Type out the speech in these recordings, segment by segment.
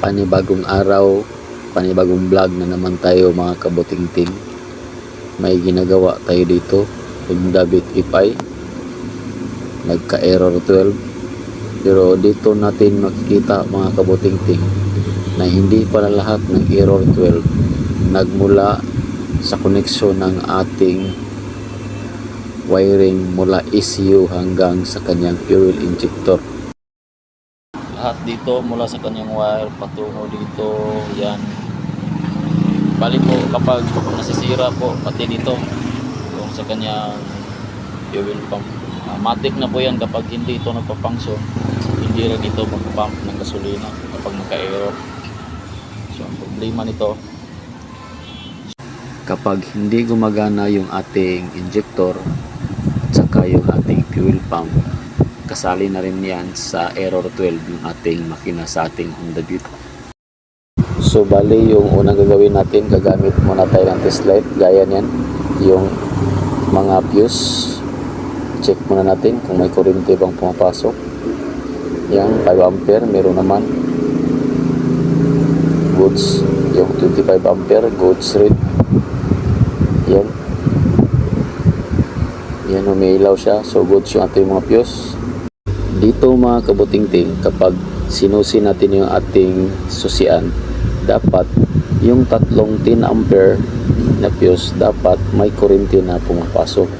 Panibagong araw, panibagong vlog na naman tayo mga kabutingting. May ginagawa tayo dito, Honda Beat E5, nagka-error 12. Pero dito natin makikita mga kabutingting na hindi pala lahat ng error 12 nagmula sa koneksyon ng ating wiring mula ECU hanggang sa kanyang fuel injector. Lahat dito mula sa kanyang wire patungo dito, yan. Bali po kapag nasisira po pati dito yung sa kanyang fuel pump, matik na po yan kapag hindi ito nagpa-function. Hindi rin ito mag-pump ng gasolina kapag nagka-error. So ang problema nito, kapag hindi gumagana yung ating injector at saka yung ating fuel pump, kasali na rin yan sa error 12 yung ating makina sa ating Honda Beat. So bali yung unang gagawin natin, gagamit muna tayo ng test light gaya niyan, yung mga fuse. Check muna natin kung may kuryente bang pumapasok. Yang 5 ampere meron naman, goods. Yung 25 ampere goods rin. Yan, umiilaw siya, so goods yung ating mga fuse. Dito mga kabutingting, kapag sinusi natin yung ating susian, dapat yung tatlong 10 ampere na fuse dapat may kuryente na pumapasok.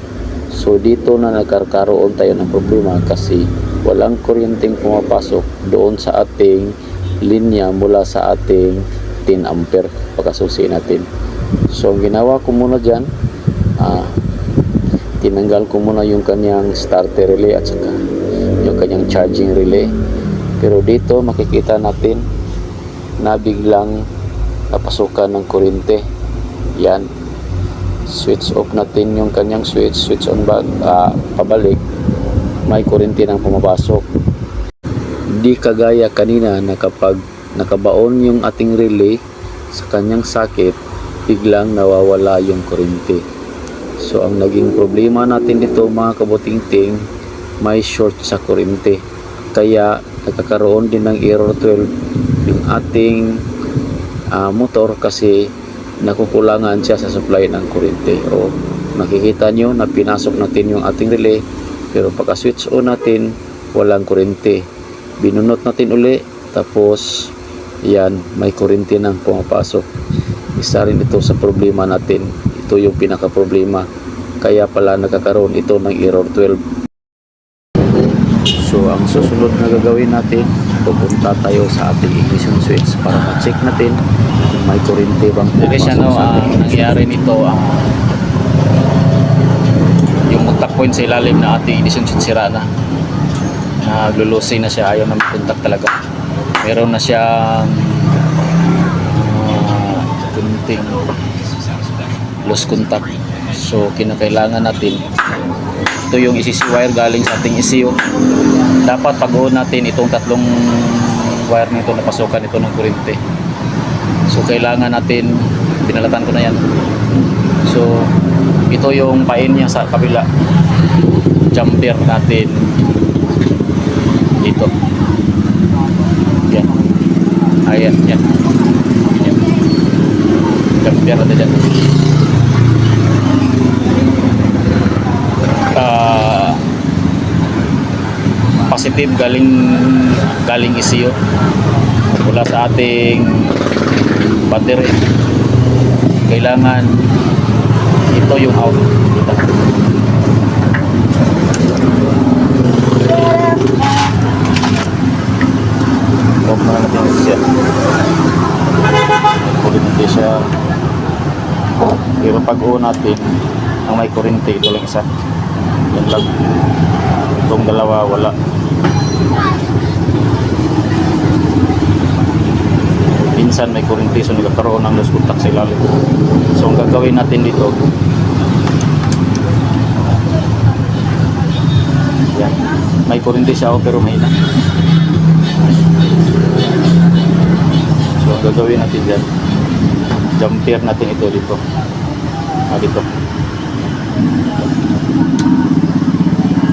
So dito na nagkakaroon tayo ng problema kasi walang kuryenteng pumapasok doon sa ating linya mula sa ating 10 ampere pagkasusi natin. So ang ginawa ko muna dyan, tinanggal ko muna yung kanyang starter relay at saka yung kanyang charging relay. Pero dito makikita natin na biglang napasukan ng kuryente. Yan, switch off natin yung kanyang switch on back, pabalik, may kuryente nang pumapasok. Di kagaya kanina na kapag nakabaon yung ating relay sa kanyang socket, biglang nawawala yung kuryente. So ang naging problema natin dito mga kabutingting, may short sa kuryente, kaya nagkakaroon din ng error 12 yung ating motor kasi nakukulangan siya sa supply ng kuryente. O makikita nyo na pinasok natin yung ating relay, pero pagka switch on natin walang kuryente. Binunot natin uli, tapos yan, may kuryente nang pumapasok. Isa rin ito sa problema natin. Ito yung pinaka problema, kaya pala nagkakaroon ito ng error 12. So ang susunod na gagawin natin, pupunta tayo sa ating ignition switch para ma-check natin kung may kuryente bang pumapasok sa ating nangyari nito, yung contact point sa ilalim na ating ignition switch sira na, naglulusin na siya, ayaw na mag-contact talaga. Meron na siyang kunting lost contact. So kinakailangan natin, ito yung ECC wire galing sa ating ECU, dapat pag-on natin itong tatlong wire nito na pasukan ito ng kuryente. So kailangan natin, binalatan ko na yan. So ito yung pain niya sa kabila, jumper natin dito. Yan, ayan, yan, yan. Jumper natin dyan. Positive galing ECU mula sa ating battery. Kailangan ito yung out dito. Off na natin siya, kulit natin siya. Pero pag on natin ang may kuryente, ito lang isa, yan lang. Itong dalawa wala. Minsan may kuryente, so nagkakaroon ng lost contact sa ilalim. So ang gagawin natin dito, yan, may kuryente siya pero mahina. So ang gagawin natin dyan, jumper natin ito dito, dito.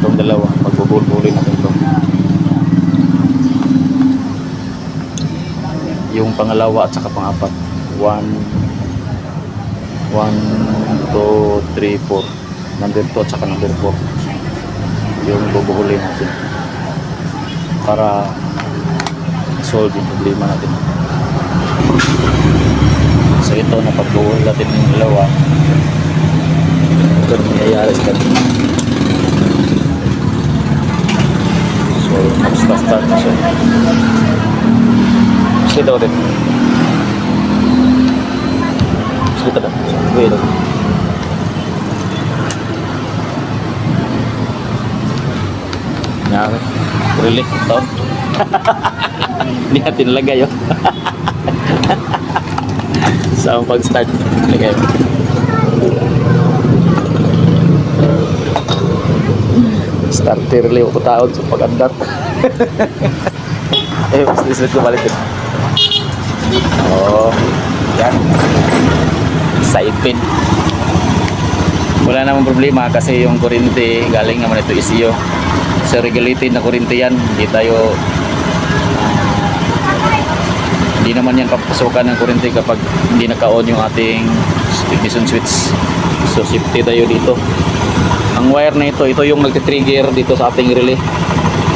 Itong dalawa, pagbubulbulin natin ito. yung pangalawa at saka pang-apat. 1 2 3 4, number 2 at saka number 4 yung bubuhuli natin para solve yung problema natin. So ito, napagbuhol natin yung dalawa. Ito nangyayari sa kanila. So start na siya. Sige daw rin. Sige daw. Sige daw. Nangyari. Really? Ito. Hindi natin nalagay yun. Sa pag-start, nalagay. Starter liw ko taon sa pag-andar. Mas disit ko balik yun. Oh, yan. Side pin. Wala namang problema kasi yung kuryente galing naman ito ECU. So regulated na kuryente yan. Hindi naman yan papasukan ng kuryente kapag hindi naka-on yung ating ignition switch. So safety tayo dito. Ang wire na ito yung nagtitrigger dito sa ating relay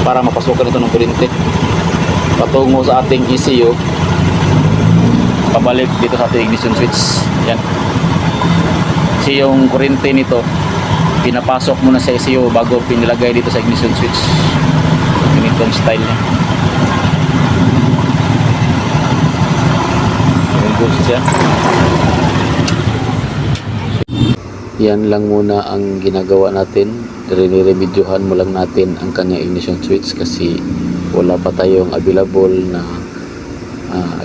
para mapasukan ito ng kuryente patungo sa ating ECU, pabalik dito sa ating ignition switch. Yan. Kasi yung kuryente nito pinapasok muna sa ECU bago pinilagay dito sa ignition switch. Ganitong style niya. Siya. Yan lang muna ang ginagawa natin. Riniremedyohan mo lang natin ang kanyang ignition switch kasi wala pa tayong available na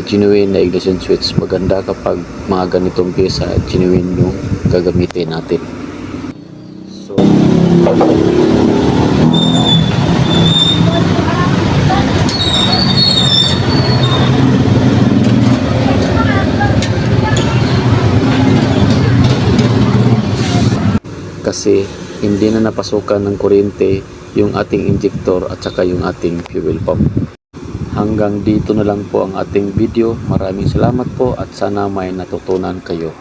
genuine na ignition switch. Maganda kapag mga ganitong pyesa genuine yung gagamitin natin. So kasi hindi na napasukan ng kuryente yung ating injector at saka yung ating fuel pump. Hanggang dito na lang po ang ating video. Maraming salamat po at sana may natutunan kayo.